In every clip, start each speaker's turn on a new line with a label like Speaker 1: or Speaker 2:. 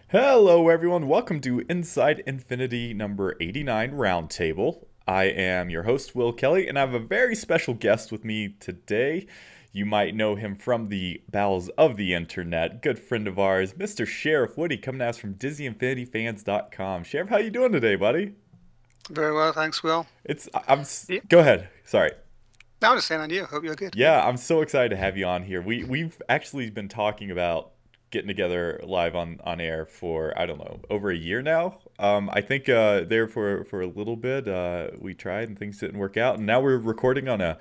Speaker 1: Hello, everyone. Welcome to Inside Infinity number 89 Roundtable. I am your host, Will Kelly, and I have a very special guest with me today. You might know him from the bowels of the internet. Good friend of ours, Mr. Sheriff Woody, coming to us from DIFans.com. Sheriff, how you doing today, buddy?
Speaker 2: Very well, thanks, Will.
Speaker 1: I'm.
Speaker 2: Yeah.
Speaker 1: Go ahead. Sorry.
Speaker 2: No, I'm just saying on you. Hope you're good.
Speaker 1: Yeah, I'm so excited to have you on here. We've actually been talking about getting together live on air for, I don't know, over a year now. I think there for a little bit we tried and things didn't work out, and now we're recording on a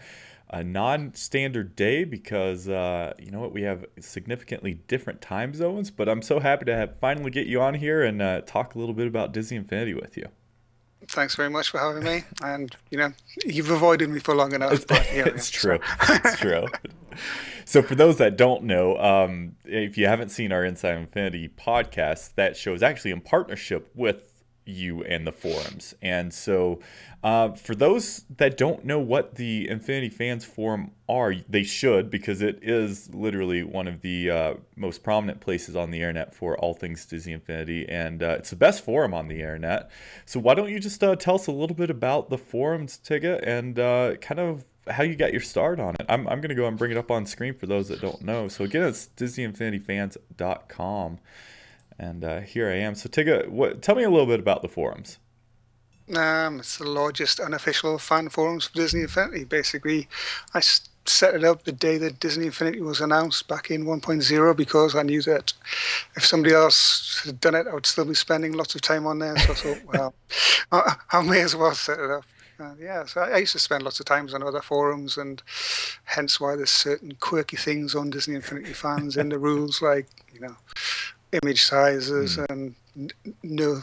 Speaker 1: non-standard day because you know what, we have significantly different time zones. But I'm so happy to have finally get you on here and talk a little bit about Disney Infinity with you.
Speaker 2: Thanks very much for having me. And you've avoided me for long enough,
Speaker 1: It's,
Speaker 2: but here we
Speaker 1: it's
Speaker 2: are.
Speaker 1: true. It's true. So for those that don't know, if you haven't seen our Inside Infinity podcast, that show is actually in partnership with you and the forums. And so for those that don't know what the Infinity Fans Forum are, they should, because it is literally one of the most prominent places on the internet for all things Disney Infinity, and it's the best forum on the internet. So why don't you just tell us a little bit about the forums, Tigga, and kind of how you got your start on it. I'm going to go and bring it up on screen for those that don't know. So again, it's DisneyInfinityFans.com. And here I am. So Tigga, tell me a little bit about the forums.
Speaker 2: It's the largest unofficial fan forums for Disney Infinity. Basically, set it up the day that Disney Infinity was announced back in 1.0 because I knew that if somebody else had done it, I would still be spending lots of time on there. So I thought, well, I may as well set it up. Yeah, so I used to spend lots of times on other forums, and hence why there's certain quirky things on Disney Infinity Fans in the rules, like image sizes
Speaker 1: Mm,
Speaker 2: and no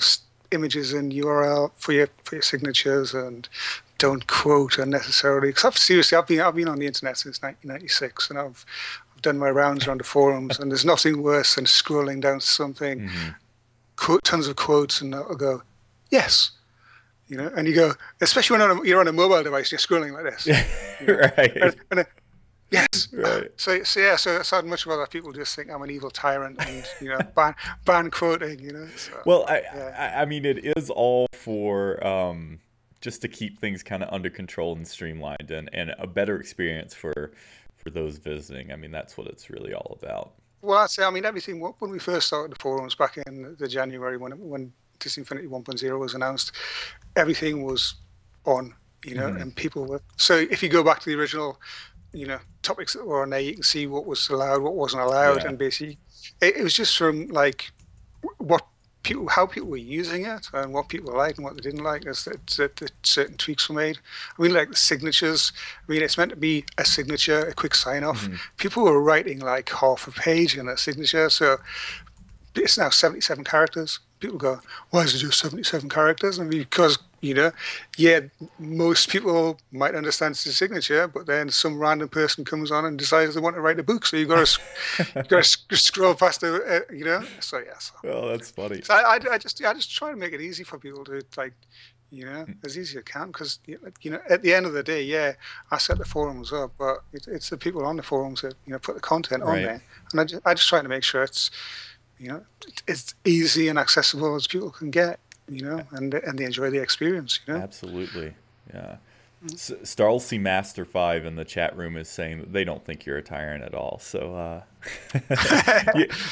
Speaker 2: images in URL for your signatures, and don't quote unnecessarily. Because seriously, I've been on the internet since 1996, and I've done my rounds around the forums, and there's nothing worse than scrolling down to something,
Speaker 1: hmm.
Speaker 2: quote tons of quotes, and I'll go, yes. And you go, especially when you're on a mobile device, you're scrolling like this, you know,
Speaker 1: Right.
Speaker 2: and yes.
Speaker 1: Right.
Speaker 2: So I'd much rather people just think I'm an evil tyrant and ban quoting.
Speaker 1: Well,
Speaker 2: Yeah,
Speaker 1: I mean, it is all for just to keep things kind of under control and streamlined, and a better experience for those visiting. I mean, that's what it's really all about.
Speaker 2: well, I'd say, I mean, everything when we first started the forums back in the January when Disney Infinity 1.0 was announced, everything was on,
Speaker 1: Hmm.
Speaker 2: and people were. So if you go back to the original, topics that were on there, you can see what was allowed, what wasn't allowed,
Speaker 1: Yeah.
Speaker 2: and basically, it was just from like what how people were using it and what people liked and what they didn't like. Is that certain tweaks were made. I mean, like the signatures. I mean, it's meant to be a signature, a quick sign off.
Speaker 1: Hmm.
Speaker 2: People were writing like half a page in a signature, so it's now 77 characters. People go, why is it just 77 characters? And because, yeah, most people might understand it's a signature, but then some random person comes on and decides they want to write a book. So you got to scroll past the, So yes.
Speaker 1: Oh, that's funny.
Speaker 2: So I just try to make it easy for people to like, as easy as I can, because at the end of the day, yeah, I set the forums up, but it's the people on the forums that put the content on
Speaker 1: Right.
Speaker 2: there, and I just try to make sure it's easy and accessible as people can get, and they enjoy the experience.
Speaker 1: Absolutely. Yeah.
Speaker 2: Mm.
Speaker 1: Starlsea Master 5 in the chat room is saying that they don't think you're a tyrant at all. So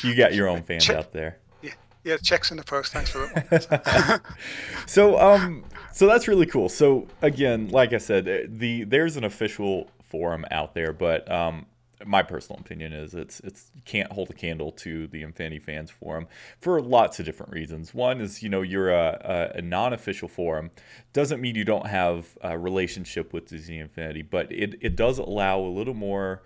Speaker 1: you got your own fans
Speaker 2: Check,
Speaker 1: out there.
Speaker 2: yeah, yeah, checks in the post. Thanks for that one.
Speaker 1: So that's really cool. So again, like I said, there's an official forum out there, but my personal opinion is it's can't hold a candle to the Infinity Fans Forum for lots of different reasons. One is, you're a non-official forum. Doesn't mean you don't have a relationship with Disney Infinity, but it does allow a little more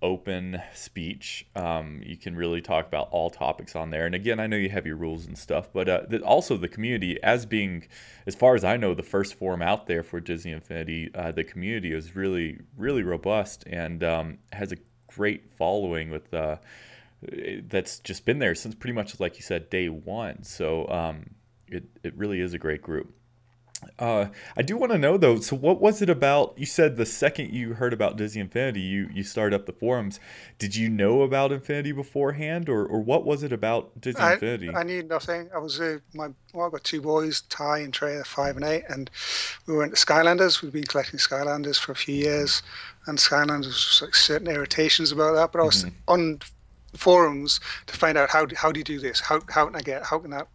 Speaker 1: open speech. You can really talk about all topics on there. And again, I know you have your rules and stuff, but also the community, as being, as far as I know, the first forum out there for Disney Infinity, the community is really, really robust and has a great following with that's just been there since pretty much, like you said, day one. So it really is a great group. I do want to know though. So, what was it about? You said the second you heard about Disney Infinity, you started up the forums. Did you know about Infinity beforehand, or what was it about Disney
Speaker 2: I
Speaker 1: Infinity?
Speaker 2: I knew nothing. I was well, I've got two boys, Ty and Trey, they're 5 and 8, and we were into Skylanders. We've been collecting Skylanders for a few years, and Skylanders was just like certain irritations about that. But I was
Speaker 1: Hmm.
Speaker 2: on forums to find out how do you do this? How can I get how can that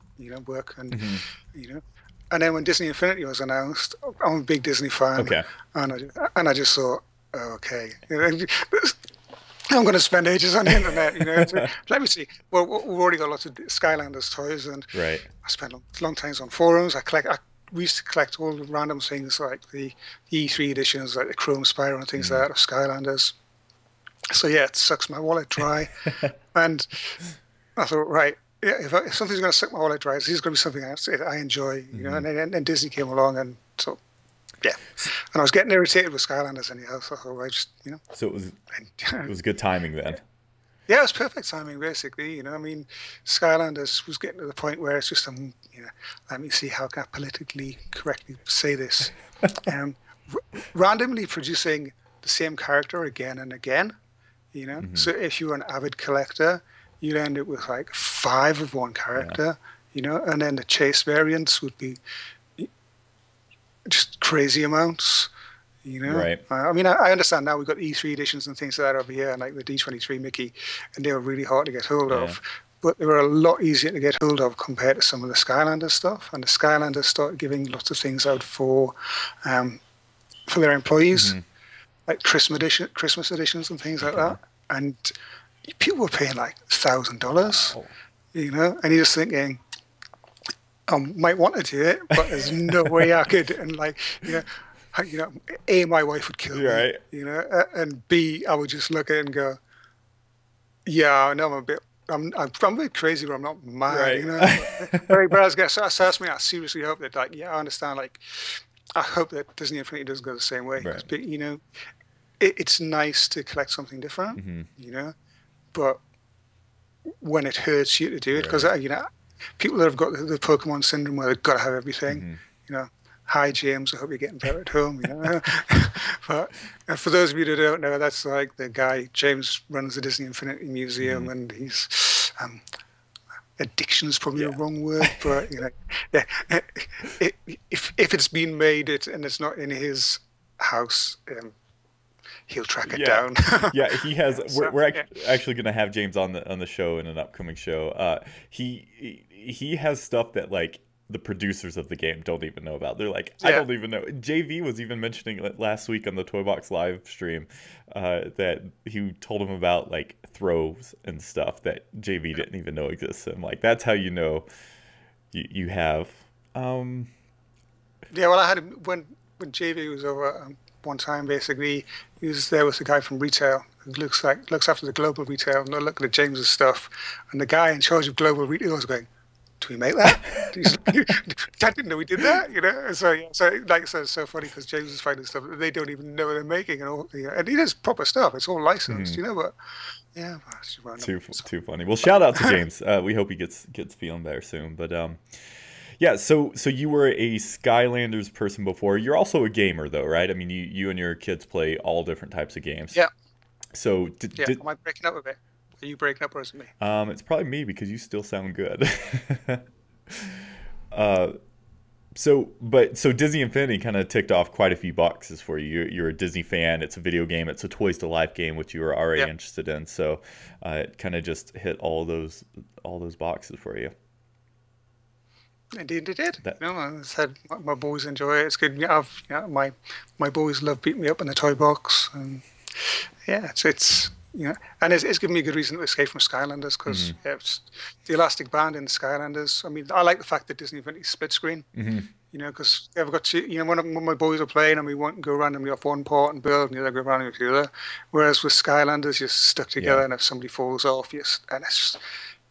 Speaker 2: work? And
Speaker 1: Hmm.
Speaker 2: you know, and then when Disney Infinity was announced, I'm a big Disney fan,
Speaker 1: Okay.
Speaker 2: and I just thought, oh, okay, I'm going to spend ages on the internet, let me see. Well, we've already got lots of Skylanders toys, and
Speaker 1: Right.
Speaker 2: I spent long times on forums. We used to collect all the random things like the E3 editions, like the Chrome Spyro and things
Speaker 1: Hmm.
Speaker 2: like that of Skylanders. So yeah, it sucks my wallet dry, and I thought, right, yeah, if something's going to suck my wallet dry, this is going to be something I enjoy,
Speaker 1: Hmm.
Speaker 2: And then Disney came along, and so yeah, and I was getting irritated with Skylanders anyhow. So I thought, I just
Speaker 1: So it was good timing then.
Speaker 2: yeah, it was perfect timing, basically. I mean, Skylanders was getting to the point where it's just, let me see how can I politically correctly say this. Um, Randomly producing the same character again and again,
Speaker 1: Hmm.
Speaker 2: So if you were an avid collector, you'd end up with like five of one
Speaker 1: Yeah.
Speaker 2: character, and then the chase variants would be just crazy amounts.
Speaker 1: Right.
Speaker 2: I mean, I understand now we've got E3 editions and things like that over here, and like the D23 Mickey, and they were really hard to get hold
Speaker 1: Yeah.
Speaker 2: of. But they were a lot easier to get hold of compared to some of the Skylanders stuff. And the Skylanders started giving lots of things out for their employees,
Speaker 1: Hmm.
Speaker 2: like Christmas editions and things like
Speaker 1: Okay.
Speaker 2: that. And people were paying like $1,000,
Speaker 1: Wow.
Speaker 2: and you're just thinking, I might want to do it, but there's no way I could. And like, A, my wife would kill
Speaker 1: You're
Speaker 2: me,
Speaker 1: right.
Speaker 2: and B, I would just look at it and go, yeah, I know I'm a bit crazy, but I'm not mad,
Speaker 1: Right.
Speaker 2: But as guess so that's me. I seriously hope that, like, yeah, I understand. Like, I hope that Disney Infinity doesn't go the same way because,
Speaker 1: Right.
Speaker 2: it's nice to collect something different,
Speaker 1: Hmm.
Speaker 2: but when it hurts you to do it, because
Speaker 1: Right.
Speaker 2: people that have got the Pokemon syndrome where they've got to have everything,
Speaker 1: Hmm.
Speaker 2: you know. Hi James, I hope you're getting better at home. But for those of you that don't know, that's like the guy James runs the Disney Infinity
Speaker 1: Hmm.
Speaker 2: Museum, and he's addiction is probably a
Speaker 1: Yeah.
Speaker 2: wrong word, but yeah, if it's been made and it's not in his house, he'll track it
Speaker 1: Yeah.
Speaker 2: down.
Speaker 1: Yeah, he has. We're,
Speaker 2: So
Speaker 1: we're
Speaker 2: yeah,
Speaker 1: actually going to have James on the show in an upcoming show. He has stuff that like the producers of the game don't even know about. They're like, I
Speaker 2: yeah,
Speaker 1: don't even know. JV was even mentioning it last week on the Toy Box live stream that he told him about like throws and stuff that JV didn't even know existed. I'm like, that's how you know you have. Um,
Speaker 2: yeah. Well, I had him when JV was over one time. Basically, he was there with the guy from retail who looks after the global retail, and they're looking at James's stuff, and the guy in charge of global retail was going, do we make that? I didn't know we did that, So yeah, it's so funny because James is finding stuff that they don't even know they're making, and all, and it is proper stuff. It's all licensed,
Speaker 1: mhm.
Speaker 2: But yeah, well, it's just random. So,
Speaker 1: Too funny. Well, shout out to James. We hope he gets feeling better soon. But yeah. So you were a Skylanders person before. You're also a gamer, though, right? I mean, you and your kids play all different types of games.
Speaker 2: yeah,
Speaker 1: So
Speaker 2: yeah. Am I breaking up a bit? Are you breaking up or is it me?
Speaker 1: it's probably me because you still sound good. uh, so Disney Infinity kind of ticked off quite a few boxes for you. You're a Disney fan. It's a video game. It's a Toys to Life game, which you were already
Speaker 2: Yeah,
Speaker 1: interested in. So it kind of just hit all those boxes for you.
Speaker 2: indeed it did.
Speaker 1: That
Speaker 2: I said my boys enjoy it. It's good. Yeah, my boys love beating me up in the toy box, and yeah, and it's given me a good reason to escape from Skylanders because
Speaker 1: hmm.
Speaker 2: yeah, it's the elastic band in the Skylanders. I mean, I like the fact that Disney Infinity split screen.
Speaker 1: Hmm.
Speaker 2: Because they've got to, when my boys are playing and we want to go randomly off one part and build, and the other go randomly off the other. Whereas with Skylanders, you're stuck together,
Speaker 1: Yeah.
Speaker 2: and if somebody falls off, and it's just,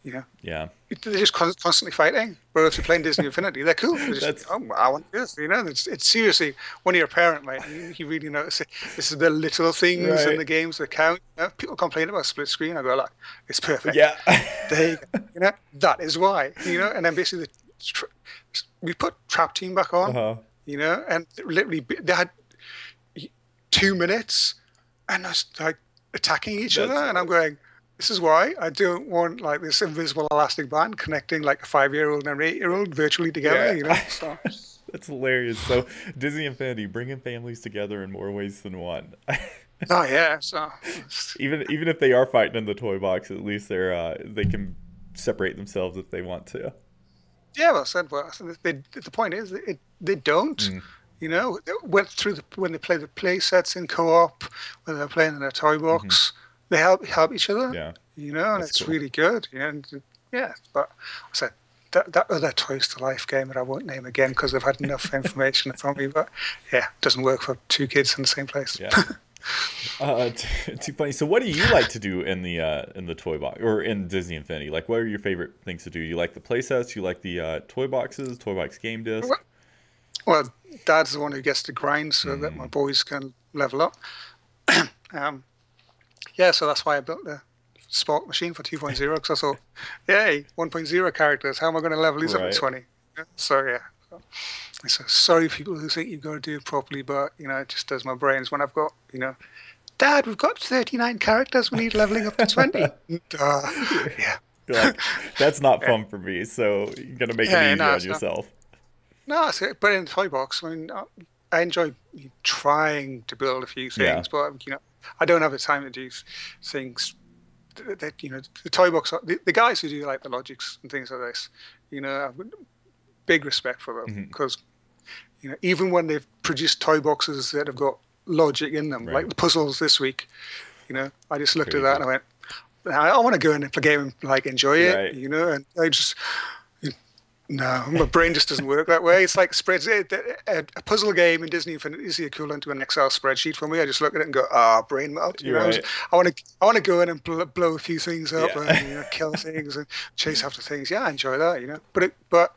Speaker 1: Yeah.
Speaker 2: they're just constantly fighting. Whereas if you're playing Disney Infinity, they're cool. They're just,
Speaker 1: That's
Speaker 2: oh, I want this, It's seriously, when you're a parent, mate, you really notice it. This is the little things in
Speaker 1: right.
Speaker 2: the games that count. People complain about split screen. I go, like, it's perfect.
Speaker 1: Yeah.
Speaker 2: There you go. That is why, and then basically we put Trap Team back on.
Speaker 1: Uh-huh.
Speaker 2: and literally they had 2 minutes, and I was like attacking each other,
Speaker 1: That's
Speaker 2: and I'm going, this is why I don't want like this invisible elastic band connecting like a 5-year-old and an 8-year-old virtually together,
Speaker 1: yeah.
Speaker 2: So
Speaker 1: That's hilarious. So Disney Infinity bringing families together in more ways than one.
Speaker 2: oh yeah, so
Speaker 1: Even if they are fighting in the toy box, at least they can separate themselves if they want to.
Speaker 2: yeah, well, the point is they don't.
Speaker 1: Mm,
Speaker 2: They went through when they play the play sets in co-op, when they're playing in a toy
Speaker 1: hmm.
Speaker 2: box, they help each other,
Speaker 1: Yeah,
Speaker 2: and
Speaker 1: that's
Speaker 2: it's
Speaker 1: cool.
Speaker 2: really good. And yeah, but I said that other Toys to Life game that I won't name again because they've had enough information from me, but yeah, it doesn't work for two kids in the same place.
Speaker 1: Yeah. Too funny. So, what do you like to do in the toy box or in Disney Infinity? Like, what are your favorite things to do? You like the play sets? You like the toy boxes, toy box game disc?
Speaker 2: Well, Dad's the one who gets to grind so that my
Speaker 1: Mm,
Speaker 2: boys can level up. Um, yeah, so that's why I built the Spark machine for 2.0 because I thought, yay, 1.0 characters. How am I going to level these up at
Speaker 1: right.
Speaker 2: 20? So yeah. So sorry, people who think you've got to do it properly, but it just does my brains when I've got, Dad, we've got 39 characters. We need leveling up to 20. Yeah.
Speaker 1: You're like, that's not
Speaker 2: Yeah.
Speaker 1: fun for me. So you're gonna make it
Speaker 2: Yeah,
Speaker 1: easier
Speaker 2: no,
Speaker 1: on
Speaker 2: it's not.
Speaker 1: yourself.
Speaker 2: No, it's, but in the toy box, I mean, I enjoy trying to build a few
Speaker 1: Yeah.
Speaker 2: things, but I don't have the time to do things that the toy box. The guys who do like the logics and things like this, I've got big respect for them
Speaker 1: Hmm.
Speaker 2: because even when they've produced toy boxes that have got logic in them, like
Speaker 1: Right.
Speaker 2: the puzzles this week, I just looked at that
Speaker 1: Crazy.
Speaker 2: and I went, I want to go in and play a game and like enjoy it,
Speaker 1: Right.
Speaker 2: and I just no, my brain just doesn't work that way. It's like spreads. A puzzle game in Disney Infinity is the equivalent to an Excel spreadsheet for me. I just look at it and go, brain melt.
Speaker 1: You're right.
Speaker 2: I want to go in and blow a few things up
Speaker 1: Yeah.
Speaker 2: and kill things and chase after things. Yeah, I enjoy that. But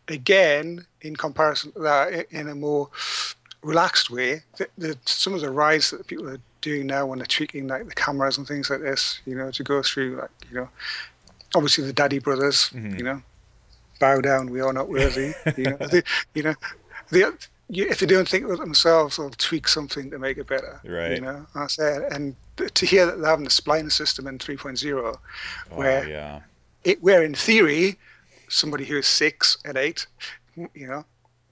Speaker 2: again, in comparison to that, in a more relaxed way, some of the rides that people are doing now when they're tweaking like the cameras and things like this, to go through like obviously the Daddy Brothers,
Speaker 1: Hmm.
Speaker 2: bow down, we are not worthy. You know, if they don't think of it themselves, they'll tweak something to make it better.
Speaker 1: Right.
Speaker 2: I say, and to hear that they're having a spline system in 3.0,
Speaker 1: Oh
Speaker 2: where
Speaker 1: yeah.
Speaker 2: where in theory, somebody who is 6 and 8,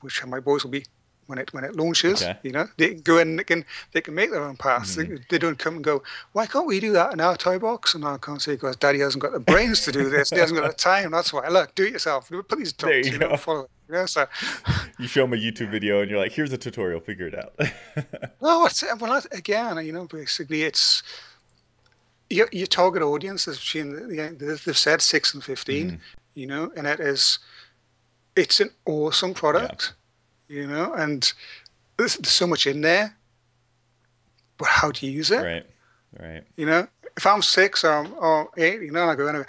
Speaker 2: which my boys will be when it launches,
Speaker 1: Okay.
Speaker 2: they can go in, they can make their own paths.
Speaker 1: Hmm.
Speaker 2: They don't come and go, why can't we do that in our toy box? And I can't say because Daddy hasn't got the brains to do this. He hasn't got the time. That's why. Look, do it yourself. Put these
Speaker 1: There
Speaker 2: dots,
Speaker 1: you go.
Speaker 2: follow it. So
Speaker 1: You show them a YouTube video and you're like, here's a tutorial, figure it out.
Speaker 2: no, again, basically it's your target audience is between they've said 6 and 15,
Speaker 1: Hmm.
Speaker 2: and it's an awesome
Speaker 1: Yeah.
Speaker 2: product, and there's so much in there, but how to use it,
Speaker 1: Right. Right.
Speaker 2: If I'm 6 or 8, and I go,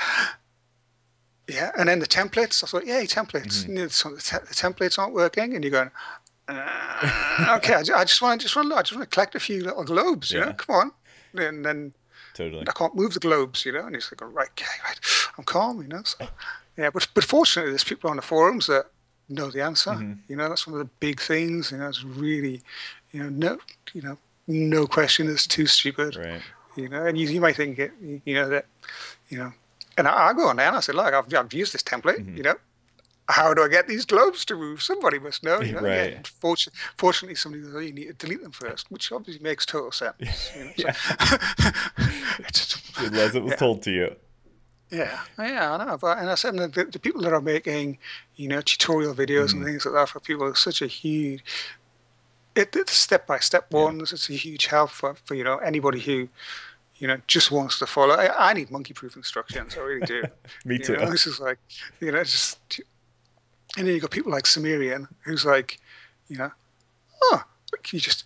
Speaker 2: yeah, and then the templates, I thought, yay, templates.
Speaker 1: Hmm.
Speaker 2: So the templates aren't working, and you're going, okay, I just want to collect a few little globes,
Speaker 1: Yeah.
Speaker 2: come on, and then
Speaker 1: Totally.
Speaker 2: I can't move the globes, and he's like, right, okay, right, I'm calm, So yeah, but fortunately, there's people on the forums that know the answer.
Speaker 1: Hmm.
Speaker 2: That's one of the big things. It's really, no, no question is too stupid.
Speaker 1: Right.
Speaker 2: And you might think it, that, and I go on there and I said, look, I've used this template,
Speaker 1: Hmm.
Speaker 2: How do I get these globes to move? Somebody must know,
Speaker 1: Right.
Speaker 2: Yeah, fortunately, somebody goes, oh, you need to delete them first, which obviously makes total sense.
Speaker 1: Yeah.
Speaker 2: It's,
Speaker 1: Unless it was
Speaker 2: yeah,
Speaker 1: told to you.
Speaker 2: yeah, I know. And I said the people that are making, tutorial videos and
Speaker 1: Hmm.
Speaker 2: things like that for people is such a huge, it's step-by-step
Speaker 1: Yeah.
Speaker 2: ones. It's a huge help for anybody who, just wants to follow. I need monkey-proof instructions. I really do.
Speaker 1: Me too.
Speaker 2: This is like, just. And then you got people like Sumerian, who's like, can you just,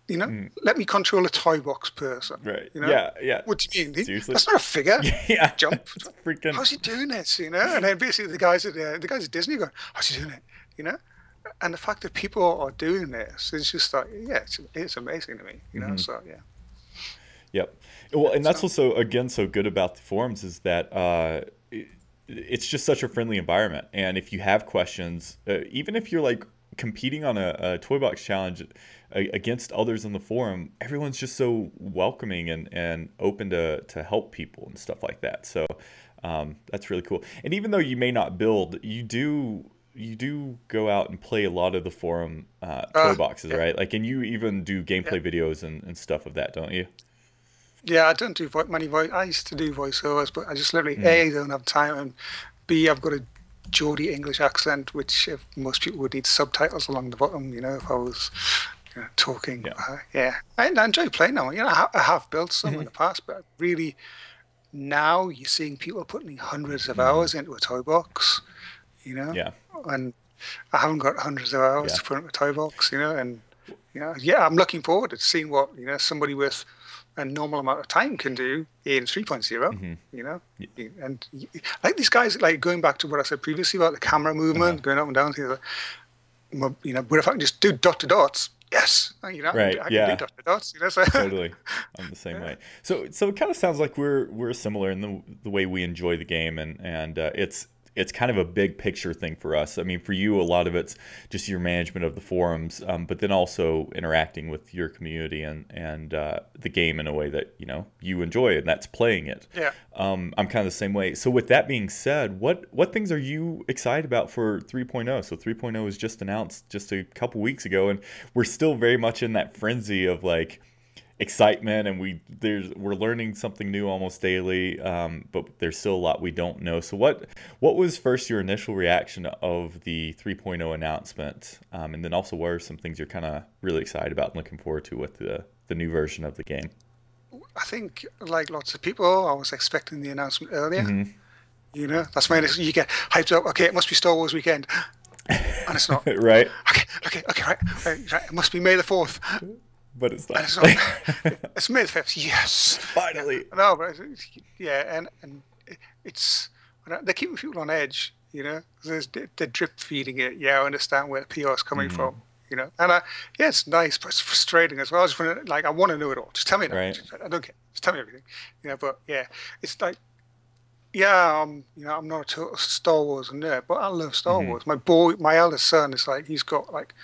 Speaker 1: Mm.
Speaker 2: let me control a toy box person.
Speaker 1: Right. Yeah. Yeah.
Speaker 2: What do you mean?
Speaker 1: Seriously?
Speaker 2: That's not a figure.
Speaker 1: Yeah.
Speaker 2: Jump.
Speaker 1: It's freaking.
Speaker 2: How's he doing this? And then basically the guys at Disney going, how's he doing it? And the fact that people are doing this is just like, yeah, it's amazing to me.
Speaker 1: Hmm.
Speaker 2: So yeah.
Speaker 1: Yep. Well, and that's
Speaker 2: So
Speaker 1: also again so good about the forums is that it's just such a friendly environment, and if you have questions, even if you're like competing on a toy box challenge against others in the forum, everyone's just so welcoming and open to help people and stuff like that. So that's really cool. And even though you may not build, you do go out and play a lot of the forum toy boxes,
Speaker 2: Yeah,
Speaker 1: right? Like, and you even do gameplay videos and stuff of that, don't you?
Speaker 2: yeah. I don't do many voice. I used to do voiceovers, but I just literally
Speaker 1: Mm.
Speaker 2: A, don't have time, and B, I've got a Geordie English accent, which if most people would need subtitles along the bottom. If I was talking.
Speaker 1: Yeah.
Speaker 2: Yeah, I enjoy playing them. I have built some in
Speaker 1: Hmm.
Speaker 2: the past, but really now you're seeing people putting hundreds of
Speaker 1: Hmm.
Speaker 2: hours into a toy box. You know,
Speaker 1: Yeah.
Speaker 2: and I haven't got hundreds of hours
Speaker 1: Yeah.
Speaker 2: to put into a toy box. And yeah, I'm looking forward to seeing what somebody with a normal amount of time can do in 3.0.
Speaker 1: Hmm.
Speaker 2: You know, and like these guys, like going back to what I said previously about the camera
Speaker 1: Uh-huh.
Speaker 2: movement, going up and down. But if I can just do dot to dots, yes,
Speaker 1: Right.
Speaker 2: I can do
Speaker 1: Yeah.
Speaker 2: dot to dots. So
Speaker 1: Totally. I'm the same
Speaker 2: yeah,
Speaker 1: way. So it kind of sounds like we're similar in the way we enjoy the game, and it's kind of a big picture thing for us. I mean, for you, a lot of it's just your management of the forums, but then also interacting with your community and the game in a way that you enjoy, and that's playing it.
Speaker 2: yeah.
Speaker 1: I'm kind of the same way. So with that being said, what things are you excited about for 3.0? So 3.0 was just announced just a couple weeks ago, and we're still very much in that frenzy of like excitement, and we're learning something new almost daily, but there's still a lot we don't know. So what was first your initial reaction of the 3.0 announcement, and then also what are some things you're kind of really excited about and looking forward to with the new version of the game?
Speaker 2: I think like lots of people, I was expecting the announcement earlier.
Speaker 1: Hmm.
Speaker 2: That's my you get hyped up. Okay, it must be Star Wars weekend, and it's not.
Speaker 1: Right,
Speaker 2: Okay, right. It must be May the 4th,
Speaker 1: but it's
Speaker 2: and
Speaker 1: not.
Speaker 2: it's not. It's May the 5th. Yes.
Speaker 1: Finally.
Speaker 2: No, but yeah, and it's they're keeping people on edge. They're drip feeding it. Yeah, I understand where the PR is coming
Speaker 1: Hmm.
Speaker 2: from. And yeah, it's nice, but it's frustrating as well. I want to know it all. Just tell me now.
Speaker 1: Right.
Speaker 2: I don't care. Just tell me everything. But yeah, it's like, yeah, I'm not a total Star Wars nerd, but I love Star
Speaker 1: Hmm.
Speaker 2: Wars. My eldest son is like, he's got like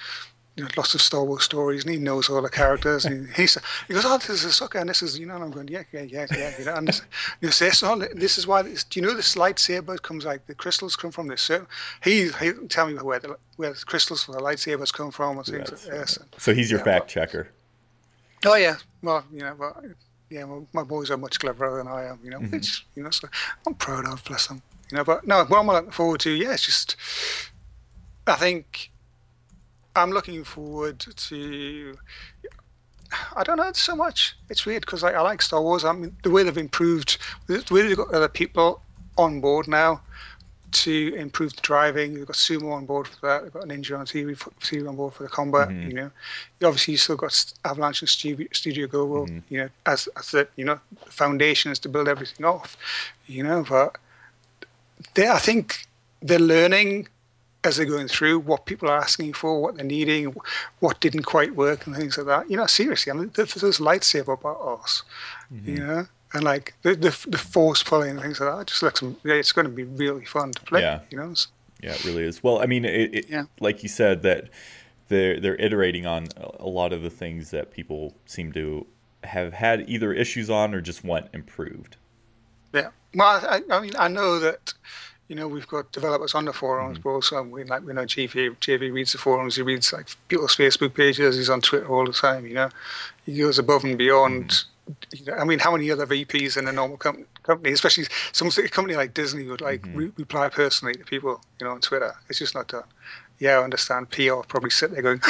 Speaker 2: lots of Star Wars stories, and he knows all the characters. And he goes, "Oh, this is Ahsoka, and this is," and I'm going, yeah. And say, "So this is why. Do you know this lightsaber comes like the crystals come from this?" So he tell me where the crystals for the lightsabers come from and things like
Speaker 1: That's
Speaker 2: this.
Speaker 1: funny. So he's your fact checker.
Speaker 2: Oh yeah, well, but yeah, well, my boys are much cleverer than I am.
Speaker 1: Hmm.
Speaker 2: Which so I'm proud of, bless them. But no, what I'm looking forward to, yeah, it's just I think. I'm looking forward to. I don't know so much. It's weird because I like Star Wars. I mean, the way they've improved, the way they've got other people on board now to improve the driving. They've got Sumo on board for that. They've got Ninja on TV on board for the combat.
Speaker 1: Hmm.
Speaker 2: Obviously you still got Avalanche and Studio Global.
Speaker 1: Hmm.
Speaker 2: As the foundations to build everything off. But I think they're learning as they're going through what people are asking for, what they're needing, what didn't quite work, and things like that. Seriously, I mean, those lightsaber battles,
Speaker 1: Hmm.
Speaker 2: and like the force pulling and things like that. It just looks, it's going to be really fun to play.
Speaker 1: Yeah. Yeah, it really is. Well, I mean,
Speaker 2: Yeah,
Speaker 1: like you said, that they're iterating on a lot of the things that people seem to have had either issues on or just want improved.
Speaker 2: yeah. Well, I mean, I know that. We've got developers on the forums,
Speaker 1: Hmm.
Speaker 2: but also we know JV reads the forums. He reads like people's Facebook pages. He's on Twitter all the time. He goes above and
Speaker 1: Hmm.
Speaker 2: beyond. I mean, how many other VPs in a normal company, especially some company like Disney, would like
Speaker 1: Hmm.
Speaker 2: reply personally to people, on Twitter? It's just not done. Yeah, I understand. PR probably sit there going,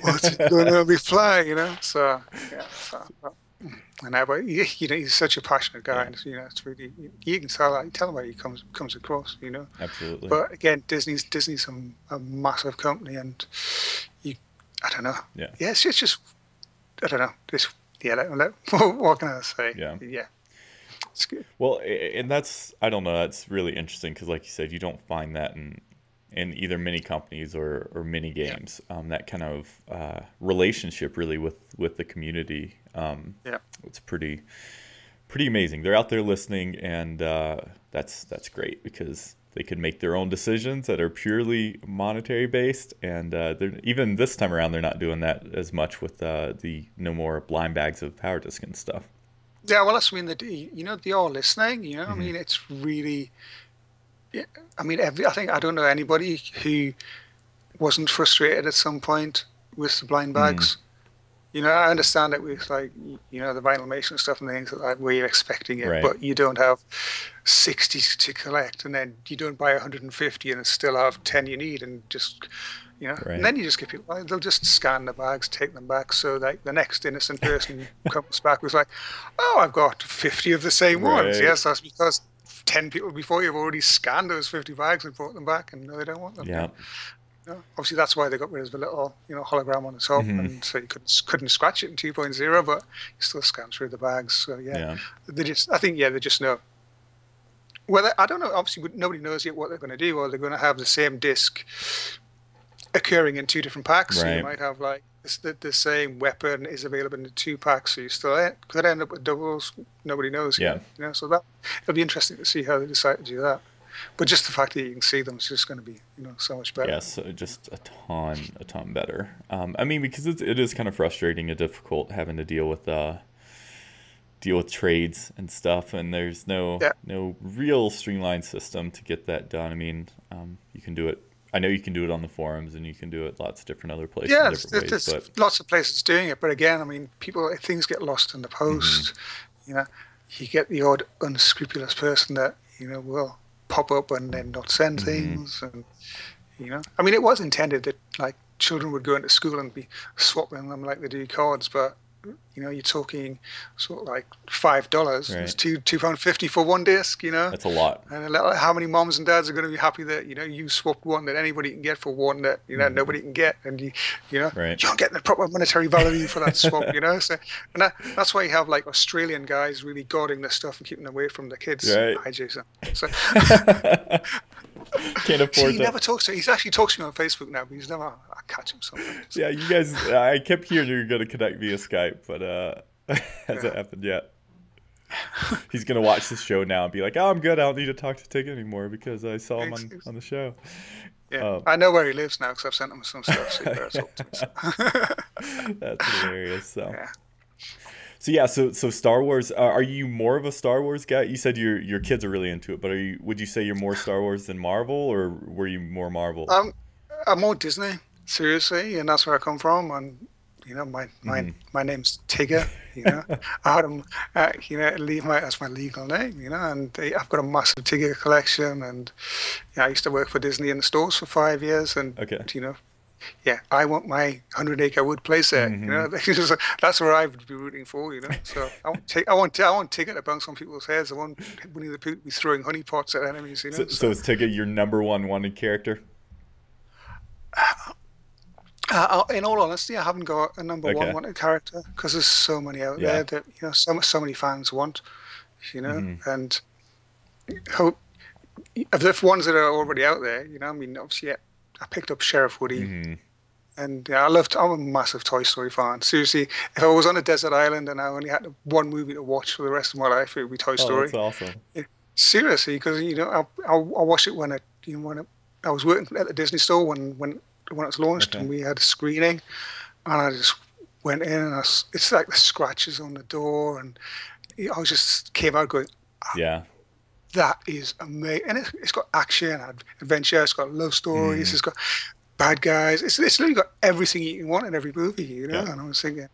Speaker 2: "What's he going to reply?" So yeah. But he's such a passionate guy,
Speaker 1: Yeah,
Speaker 2: and it's really you can tell him how he comes across.
Speaker 1: absolutely.
Speaker 2: But again, Disney's a massive company, and you, I don't know.
Speaker 1: Yeah,
Speaker 2: Yeah, it's just I don't know. This yeah. What can I say?
Speaker 1: yeah.
Speaker 2: Yeah, it's good.
Speaker 1: Well, and I don't know, that's really interesting because, like you said, you don't find that in either many companies or many
Speaker 2: Yeah,
Speaker 1: games. That kind of relationship really with the community.
Speaker 2: yeah,
Speaker 1: It's pretty amazing. They're out there listening, and that's great because they could make their own decisions that are purely monetary based. And even this time around, they're not doing that as much with the no more blind bags of power disc and stuff.
Speaker 2: Yeah, well, that's, I mean, they are listening. I
Speaker 1: Hmm.
Speaker 2: mean, it's really. Yeah, I mean, I think I don't know anybody who wasn't frustrated at some point with the blind
Speaker 1: Mm,
Speaker 2: bags. I understand it with like the vinyl mason stuff and things like that where you're expecting it,
Speaker 1: right,
Speaker 2: but you don't have 60 to collect, and then you don't buy 150 and still have 10 you need, and just and
Speaker 1: right.
Speaker 2: then you just get people they'll just scan the bags, take them back, so like the next innocent person comes back was like, oh, I've got 50 of the same ones.
Speaker 1: Right.
Speaker 2: Yes, that's because 10 people before you have already scanned those 50 bags and brought them back, and no, they don't want them.
Speaker 1: Yeah.
Speaker 2: Obviously, that's why they got rid of the little, hologram on the top,
Speaker 1: Hmm.
Speaker 2: and so you couldn't scratch it in 2.0, but you still scan through the bags. So yeah,
Speaker 1: Yeah.
Speaker 2: I think, yeah, they just know. Well, I don't know. Obviously, nobody knows yet what they're going to do. Or they're going to have the same disc occurring in two different packs. So you
Speaker 1: Right.
Speaker 2: might have like the same weapon is available in the two packs. So you still could end up with doubles. Nobody knows
Speaker 1: Yeah.
Speaker 2: yet. So that it'll be interesting to see how they decide to do that. But just the fact that you can see them is just going to be, so much better.
Speaker 1: Yes, just a ton better. I mean, because it is kind of frustrating and difficult having to deal with trades and stuff, and there's
Speaker 2: Yeah.
Speaker 1: no real streamlined system to get that done. I mean, you can do it. I know you can do it on the forums, and you can do it lots of different other places in
Speaker 2: Yeah,
Speaker 1: different ways.
Speaker 2: there's
Speaker 1: But
Speaker 2: lots of places doing it, but again, I mean, things get lost in the
Speaker 1: hmm.
Speaker 2: post. You know, you get the odd unscrupulous person that will pop up and then not send
Speaker 1: Hmm.
Speaker 2: things, and I mean, it was intended that like children would go into school and be swapping them like they do cards, but you're talking sort of like $5. It's
Speaker 1: Right,
Speaker 2: £2.50 for one disc,
Speaker 1: that's a lot.
Speaker 2: and how many moms and dads are going to be happy that you swapped one that anybody can get for one that
Speaker 1: Hmm.
Speaker 2: nobody can get, and
Speaker 1: Right.
Speaker 2: you aren't getting the proper monetary value for that swap, So, and that's why you have like Australian guys really guarding their stuff and keeping away from the kids.
Speaker 1: Right.
Speaker 2: Hi, Jason. So,
Speaker 1: Can't
Speaker 2: see,
Speaker 1: afford
Speaker 2: he
Speaker 1: that.
Speaker 2: never talks to. He's actually talks to me on Facebook now, but he's never. I catch him sometimes.
Speaker 1: Yeah, you guys. I kept hearing you were gonna connect via Skype, but hasn't
Speaker 2: Yeah.
Speaker 1: happened yet. He's gonna watch this show now and be like, "Oh, I'm good. I don't need to talk to Tig anymore because I saw him on the show."
Speaker 2: Yeah,
Speaker 1: Um,
Speaker 2: I know where he lives now because I've sent him some stuff. So you better talk to me.
Speaker 1: that's hilarious. So,
Speaker 2: Yeah.
Speaker 1: so yeah, so Star Wars. Are you more of a Star Wars guy? You said your kids are really into it, but would you say you're more Star Wars than Marvel, or were you more Marvel?
Speaker 2: Um, I'm more Disney, seriously, and that's where I come from. And my my
Speaker 1: Hmm.
Speaker 2: my name's Tigger. I had him, that's my legal name. And I've got a massive Tigger collection, and I used to work for Disney in the stores for 5 years, and
Speaker 1: Okay.
Speaker 2: yeah, I want my 100-acre wood playset.
Speaker 1: Hmm.
Speaker 2: That's where I would be rooting for. So I want Tigger to bounce on people's heads. I want Winnie the Pooh to be throwing honey pots at enemies.
Speaker 1: So is Tigga your number one wanted character?
Speaker 2: In all honesty, I haven't got a number one
Speaker 1: Okay.
Speaker 2: wanted character because there's so many out
Speaker 1: Yeah.
Speaker 2: there that so many fans want,
Speaker 1: Hmm.
Speaker 2: and hope of the ones that are already out there. I mean, obviously, yeah, I picked up Sheriff Woody,
Speaker 1: Hmm.
Speaker 2: and yeah, I'm a massive Toy Story fan. Seriously, if I was on a desert island and I only had one movie to watch for the rest of my life, it would be Toy
Speaker 1: Oh, that's
Speaker 2: Story.
Speaker 1: awesome.
Speaker 2: Yeah, seriously, because I watched it I was working at the Disney store when it was launched,
Speaker 1: Okay.
Speaker 2: and we had a screening, and I just went in, and it's like the scratches on the door, and I was just came out going,
Speaker 1: Yeah.
Speaker 2: that is amazing, and it's got action, adventure, it's got love stories,
Speaker 1: Hmm.
Speaker 2: it's got bad guys, it's literally got everything you can want in every movie,
Speaker 1: Yeah.
Speaker 2: and I was thinking,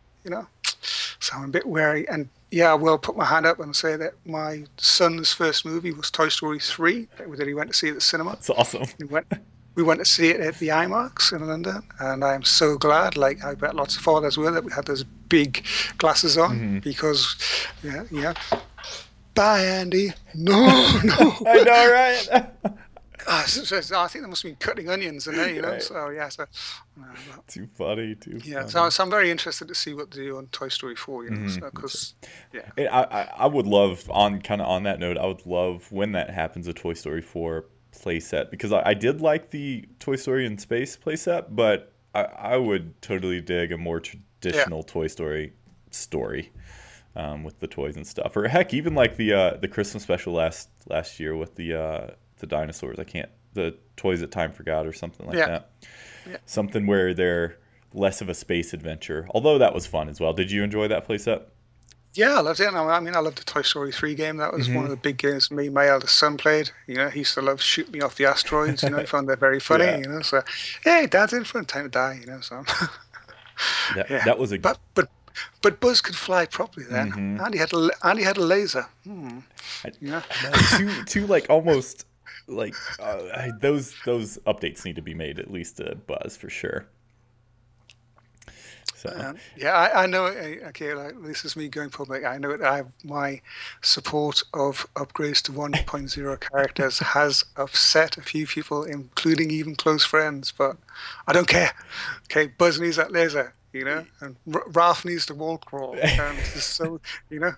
Speaker 2: so I'm a bit wary, and yeah, I will put my hand up and say that my son's first movie was Toy Story 3 that he went to see at the cinema.
Speaker 1: That's awesome.
Speaker 2: We went to see it at the IMAX in London, and I'm so glad, like I bet lots of fathers were, that we had those big glasses on
Speaker 1: Hmm.
Speaker 2: because, yeah. Bye, Andy. No, no.
Speaker 1: I know, right?
Speaker 2: I think they must have been cutting onions in there,
Speaker 1: Right.
Speaker 2: So yeah, uh,
Speaker 1: Too funny. Too
Speaker 2: yeah.
Speaker 1: funny.
Speaker 2: So I'm very interested to see what they do on Toy Story 4,
Speaker 1: Hmm.
Speaker 2: because yeah,
Speaker 1: And I would love on that note. I would love when that happens a Toy Story 4 playset because I did like the Toy Story in Space playset, but I would totally dig a more
Speaker 2: yeah.
Speaker 1: traditional Toy Story story. with the toys and stuff, or heck, even like the Christmas special last year with the dinosaurs. The toys that time forgot or something like that.
Speaker 2: Yeah.
Speaker 1: Something where they're less of a space adventure. Although that was fun as well. Did you enjoy that playset?
Speaker 2: Yeah, I loved it. I mean, I loved the Toy Story 3 game. That was one of the big games me and my eldest son played. He used to love shoot me off the asteroids. He found that very funny.
Speaker 1: Yeah.
Speaker 2: So hey, Dad's in for a time to die. So yeah.
Speaker 1: That was a
Speaker 2: but Buzz could fly properly then, and he had a laser. Yeah.
Speaker 1: two like almost like those updates need to be made, at least to Buzz for sure. So
Speaker 2: yeah, I know. Okay, like this is me going public. I know it. I have my support of upgrades to 1.0 characters has upset a few people, including even close friends. But I don't care. Okay, Buzz needs that laser, and Ralph needs the wall crawl. And so,
Speaker 1: we're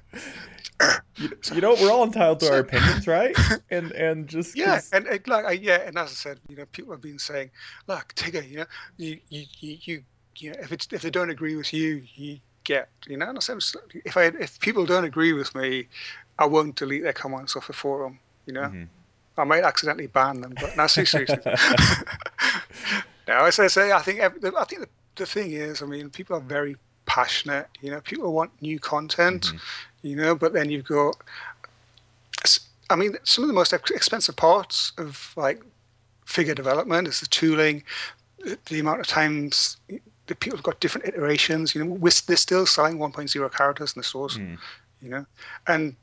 Speaker 1: all entitled to our opinions, right? And just
Speaker 2: and as I said, people have been saying, look, Tigger, if they don't agree with you, and I said, if people don't agree with me, I won't delete their comments off the forum. I might accidentally ban them, but no, seriously. Now, as I say, I think the thing is, I mean, people are very passionate. People want new content. But then you've got, I mean, some of the most expensive parts of like figure development is the tooling, the amount of times. The people have got different iterations. They're still selling 1.0 characters in the stores. And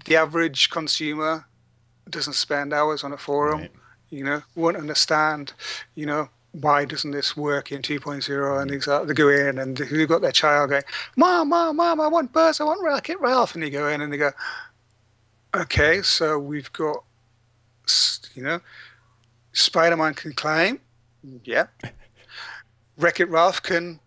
Speaker 2: the average consumer doesn't spend hours on a forum. Right. Won't understand. Why doesn't this work in 2.0? And they go in and they've got their child going, Mom, I want Buzz, I want Wreck-It Ralph, and they go in and they go, okay, so we've got, Spider-Man can climb, yeah. Wreck-It Ralph can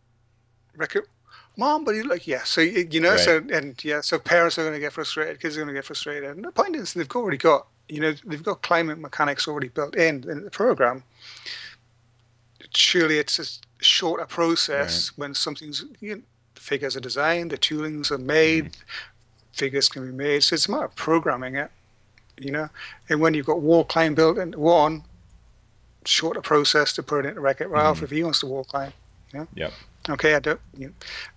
Speaker 2: Mom, but so right. So parents are going to get frustrated, kids are going to get frustrated, and the point is they've already got climate mechanics already built in the program. Surely it's a shorter process right. When something's the figures are designed, the toolings are made, figures can be made, so it's a matter of programming it, and when you've got wall climb built into one, shorter process to put it into Wreck-It Ralph if he wants to wall climb.
Speaker 1: Yep.
Speaker 2: Okay, I don't.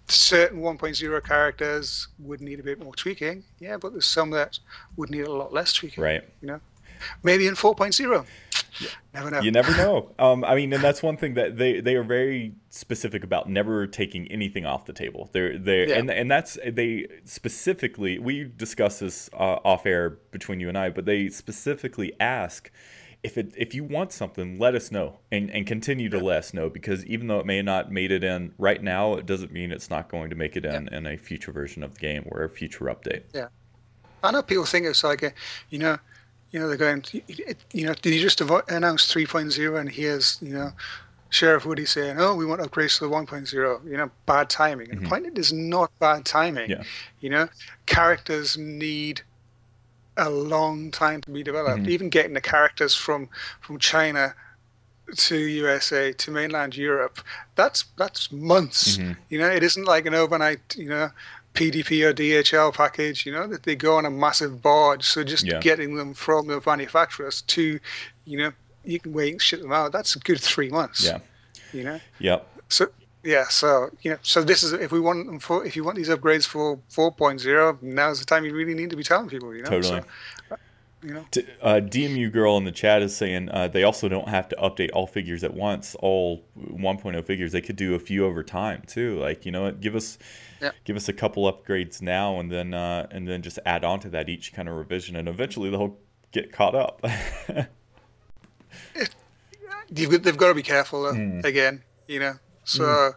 Speaker 2: Certain 1.0 characters would need a bit more tweaking. Yeah, but there's some that would need a lot less tweaking.
Speaker 1: Right.
Speaker 2: Maybe in 4.0. Yeah. Never know.
Speaker 1: You never know. I mean, and that's one thing that they are very specific about, never taking anything off the table. And that's they specifically. We discussed this off air between you and I, but they specifically ask. If you want something, let us know and continue to let us know, because even though it may not made it in right now, it doesn't mean it's not going to make it in a future version of the game or a future update.
Speaker 2: Yeah, I know people think it's like they're going, did you just announce 3.0 and here's Sheriff Woody saying, oh, we want upgrades to the 1.0, bad timing. And the point, it is not bad timing.
Speaker 1: Yeah.
Speaker 2: Characters need a long time to be developed. Even getting the characters from China to USA to mainland Europe, that's months. It isn't like an overnight PDP or DHL package, that they go on a massive barge. So just getting them from the manufacturers to you can wait and ship them out, that's a good 3 months.
Speaker 1: Yep.
Speaker 2: So this is, if you want these upgrades for 4.0, now's the time you really need to be telling people.
Speaker 1: Totally. DMU girl in the chat is saying they also don't have to update all figures at once, all 1.0 figures. They could do a few over time too. Like, give us a couple upgrades now, and then just add on to that each kind of revision, and eventually they'll get caught up.
Speaker 2: They've got to be careful though. Again, So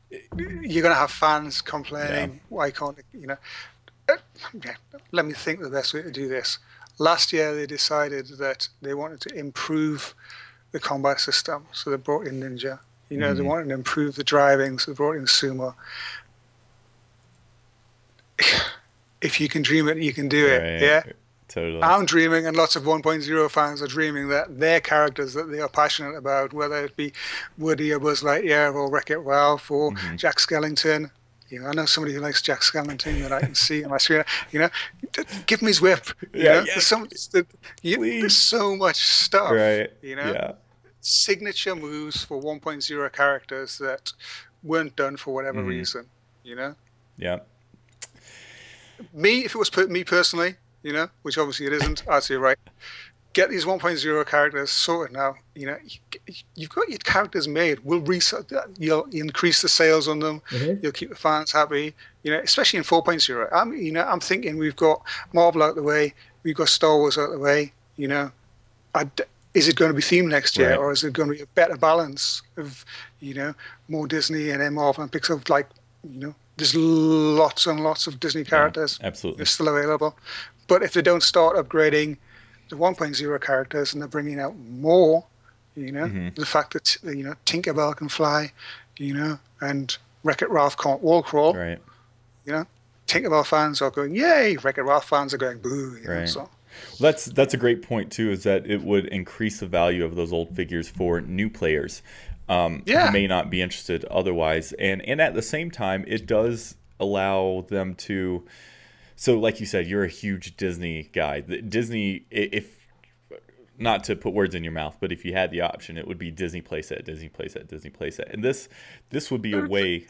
Speaker 2: you're going to have fans complaining, why can't let me think the best way to do this. Last year they decided that they wanted to improve the combat system, so they brought in Ninja. They wanted to improve the driving, so they brought in Sumo. If you can dream it, you can do it. Right. Yeah.
Speaker 1: Totally.
Speaker 2: I'm dreaming, and lots of 1.0 fans are dreaming, that their characters that they are passionate about, whether it be Woody or Buzz Lightyear or Wreck-It Ralph or Jack Skellington, I know somebody who likes Jack Skellington that I can see on my screen. You know, give him his whip.
Speaker 1: Yeah, yeah,
Speaker 2: There's
Speaker 1: please.
Speaker 2: so much stuff.
Speaker 1: Right. Yeah.
Speaker 2: Signature moves for 1.0 characters that weren't done for whatever
Speaker 1: Hmm.
Speaker 2: reason. You know,
Speaker 1: Yeah.
Speaker 2: if it was me personally, which obviously it isn't, I'd say right. Get these 1.0 characters sorted now. You've got your characters made. We'll reset that. You'll increase the sales on them.
Speaker 1: Hmm.
Speaker 2: You'll keep the fans happy. Especially in 4.0. I'm thinking we've got Marvel out the way. We've got Star Wars out the way. I, is it going to be themed next year,
Speaker 1: Right.
Speaker 2: or is it going to be a better balance of, more Disney and then Marvel and Pixar? There's lots and lots of Disney
Speaker 1: Yeah.
Speaker 2: characters
Speaker 1: Absolutely.
Speaker 2: still available. But if they don't start upgrading the 1.0 characters and they're bringing out more,
Speaker 1: Hmm.
Speaker 2: the fact that, Tinkerbell can fly, and Wreck-It Ralph can't wall crawl,
Speaker 1: Right.
Speaker 2: you know, Tinkerbell fans are going, yay, Wreck-It Ralph fans are going, boo,
Speaker 1: Right.
Speaker 2: so.
Speaker 1: Well, that's a great point too. Is that it would increase the value of those old figures for new players who
Speaker 2: Yeah,
Speaker 1: may not be interested otherwise, and at the same time, it does allow them to. So, like you said, you're a huge Disney guy. Disney, if not to put words in your mouth, but if you had the option, it would be Disney playset, Disney playset, Disney playset, and this would be a way.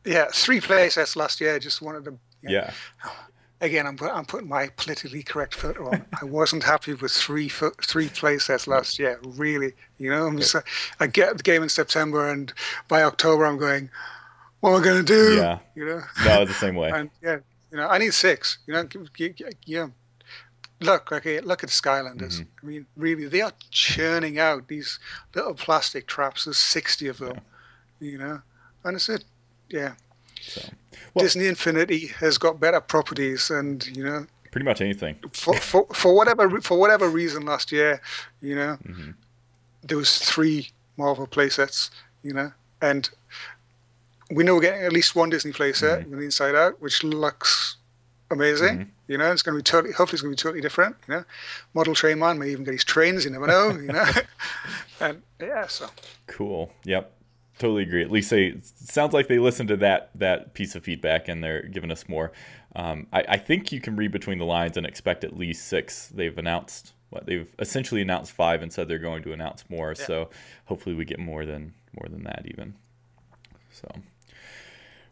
Speaker 2: yeah, 3 playsets last year. Just wanted to,
Speaker 1: Yeah.
Speaker 2: again, I'm putting my politically correct filter on. I wasn't happy with three playsets last year. Really, I'm just I get the game in September, and by October I'm going, what am I going to do?
Speaker 1: Yeah. No, it's the same way.
Speaker 2: And yeah, I need six. Look, okay, look at the Skylanders.
Speaker 1: Hmm.
Speaker 2: I mean, really, they are churning out these little plastic traps. There's 60 of them, and it's it. Yeah,
Speaker 1: So, well,
Speaker 2: Disney Infinity has got better properties, and
Speaker 1: pretty much anything.
Speaker 2: for whatever reason last year,
Speaker 1: Hmm.
Speaker 2: there was 3 Marvel playsets, and we know we're getting at least one Disney playset
Speaker 1: Hmm.
Speaker 2: with Inside Out, which looks amazing.
Speaker 1: Hmm.
Speaker 2: It's going to be totally, hopefully it's going to be totally different. Model Train Man may even get his trains, you never know, and yeah, so.
Speaker 1: Cool. Yep. Totally agree. At least it sounds like they listened to that piece of feedback and they're giving us more. I think you can read between the lines and expect at least 6. They've announced they've essentially announced 5 and said they're going to announce more.
Speaker 2: Yeah.
Speaker 1: So hopefully we get more than that even. So.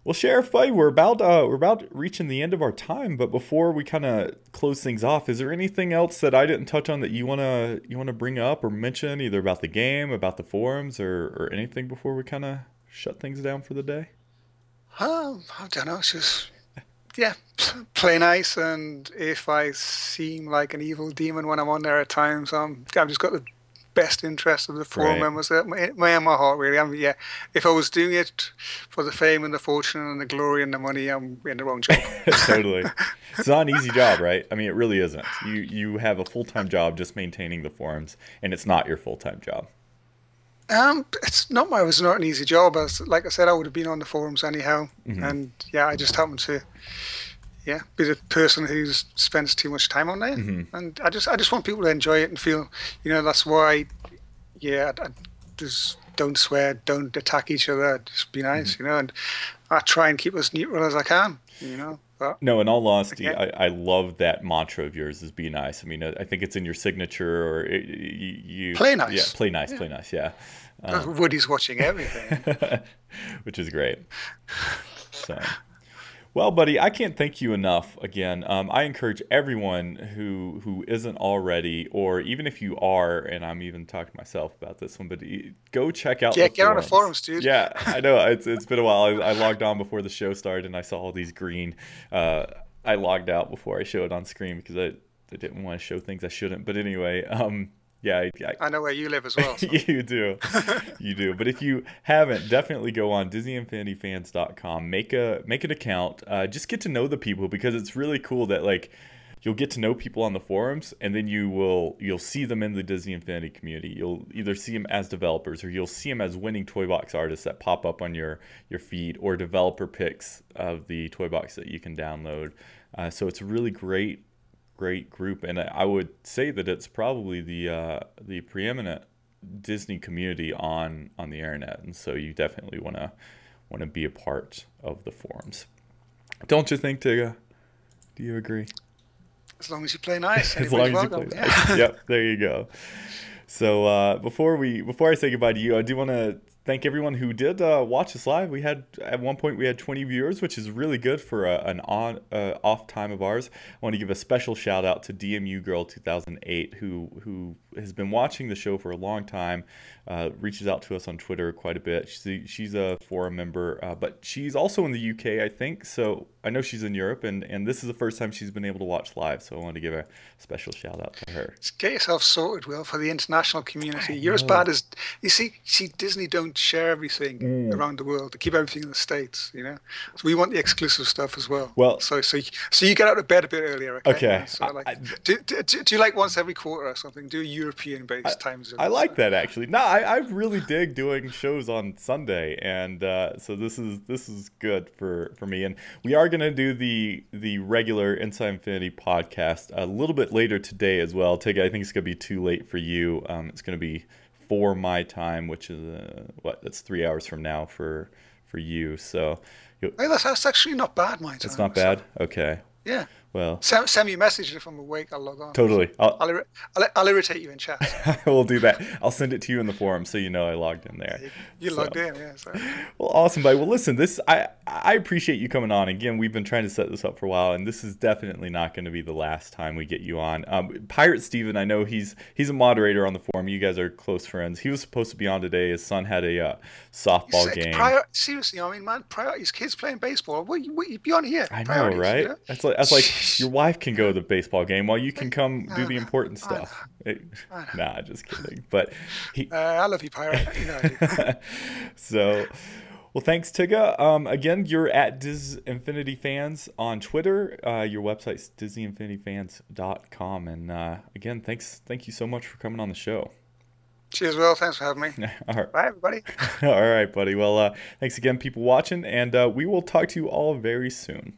Speaker 1: Well, Sheriff Buddy, we're about reaching the end of our time, but before we kind of close things off, is there anything else that I didn't touch on that you wanna bring up or mention, either about the game, about the forums, or anything before we kind of shut things down for the day?
Speaker 2: I don't know. It's just, yeah, play nice. And if I seem like an evil demon when I'm on there at times, I've just got the best interest of the forum
Speaker 1: Right.
Speaker 2: members in my heart, really. Yeah, if I was doing it for the fame and the fortune and the glory and the money, I'm in the wrong job.
Speaker 1: Totally. It's not an easy job, right? I mean, it really isn't. You have a full-time job just maintaining the forums, and it's not your full-time job.
Speaker 2: It's not an easy job. Like I said, I would have been on the forums anyhow.
Speaker 1: Hmm.
Speaker 2: And yeah, I just happened to, yeah, be the person who spends too much time on there.
Speaker 1: Hmm.
Speaker 2: And I just want people to enjoy it and feel, that's why, yeah, I just don't swear, don't attack each other, just be
Speaker 1: Hmm.
Speaker 2: nice, and I try and keep as neutral as I can, but
Speaker 1: No, in all honesty,
Speaker 2: again,
Speaker 1: I love that mantra of yours is be nice. I mean, I think it's in your signature or
Speaker 2: play
Speaker 1: yeah,
Speaker 2: nice.
Speaker 1: play nice,
Speaker 2: Yeah.
Speaker 1: play nice, yeah.
Speaker 2: Woody's watching everything.
Speaker 1: Which is great. So, well, buddy, I can't thank you enough again. I encourage everyone who isn't already, or even if you are, and I'm even talking to myself about this one, but go check out
Speaker 2: Yeah,
Speaker 1: the
Speaker 2: get on the
Speaker 1: forums.
Speaker 2: forums, dude.
Speaker 1: Yeah, I know it's been a while. I logged on before the show started, and I saw all these green. I logged out before I showed on screen because I didn't want to show things I shouldn't. But anyway, yeah,
Speaker 2: I know where you live as well. So.
Speaker 1: you do. You do. But if you haven't, definitely go on DisneyInfinityFans.com. Make an account. Just get to know the people because it's really cool that like you'll get to know people on the forums and then you'll see them in the Disney Infinity community. You'll either see them as developers or you'll see them as winning toy box artists that pop up on your feed or developer picks of the toy box that you can download. So it's a really great group, and I would say that it's probably the preeminent Disney community on the internet, and so you definitely want want to be a part of the forums. Don't you think, Tigga? Do you agree?
Speaker 2: As long as you play nice,
Speaker 1: as long as
Speaker 2: welcome.
Speaker 1: you play nice. Yep, there you go. So before I say goodbye to you, I do want to thank everyone who did watch us live. We had at one point 20 viewers, which is really good for an off time of ours. I want to give a special shout out to DMU Girl 2008 who has been watching the show for a long time. Reaches out to us on Twitter quite a bit. She's a forum member, but she's also in the UK, I think. So I know she's in Europe, and this is the first time she's been able to watch live. So I wanted to give a special shout out to her.
Speaker 2: Just get yourself sorted, Will, for the international community. You're as bad as you see. Disney don't share everything around the world. They keep everything in the States, So we want the exclusive stuff as well.
Speaker 1: Well,
Speaker 2: so you get out of bed a bit earlier. Okay. So do you like once every quarter or something? Do a European-based time zone.
Speaker 1: I like that actually. No, I really dig doing shows on Sunday, and so this is good for me. And we are going to do the regular Inside Infinity podcast a little bit later today as well. I think it's going to be too late for you. It's going to be 4 my time, which is that's 3 hours from now for you. So
Speaker 2: that's actually not bad. My time.
Speaker 1: It's not bad. Okay.
Speaker 2: Yeah.
Speaker 1: Well,
Speaker 2: send me a message if I'm awake. I'll log on.
Speaker 1: Totally.
Speaker 2: I'll irritate you in chat.
Speaker 1: I will do that. I'll send it to you in the forum so you know I logged in there.
Speaker 2: You logged in, yeah. So.
Speaker 1: Well, awesome, buddy. Well, listen, I appreciate you coming on. Again, we've been trying to set this up for a while, and this is definitely not going to be the last time we get you on. Pirate Steven, I know he's a moderator on the forum. You guys are close friends. He was supposed to be on today. His son had a softball game.
Speaker 2: Seriously, I mean, man, his kid's playing baseball. What you be on here?
Speaker 1: I know, right? That's like your wife can go to the baseball game while you can come do the important stuff. Nah, just kidding. But
Speaker 2: I love you, Pirate.
Speaker 1: So, well, thanks, Tigga. Again, you're at DisInfinityFans on Twitter. Your website's DisInfinityFans.com. And again, thank you so much for coming on the show.
Speaker 2: Cheers, Will. Thanks for having me.
Speaker 1: All right.
Speaker 2: Bye, everybody.
Speaker 1: All right, buddy. Well, thanks again, people watching, and we will talk to you all very soon.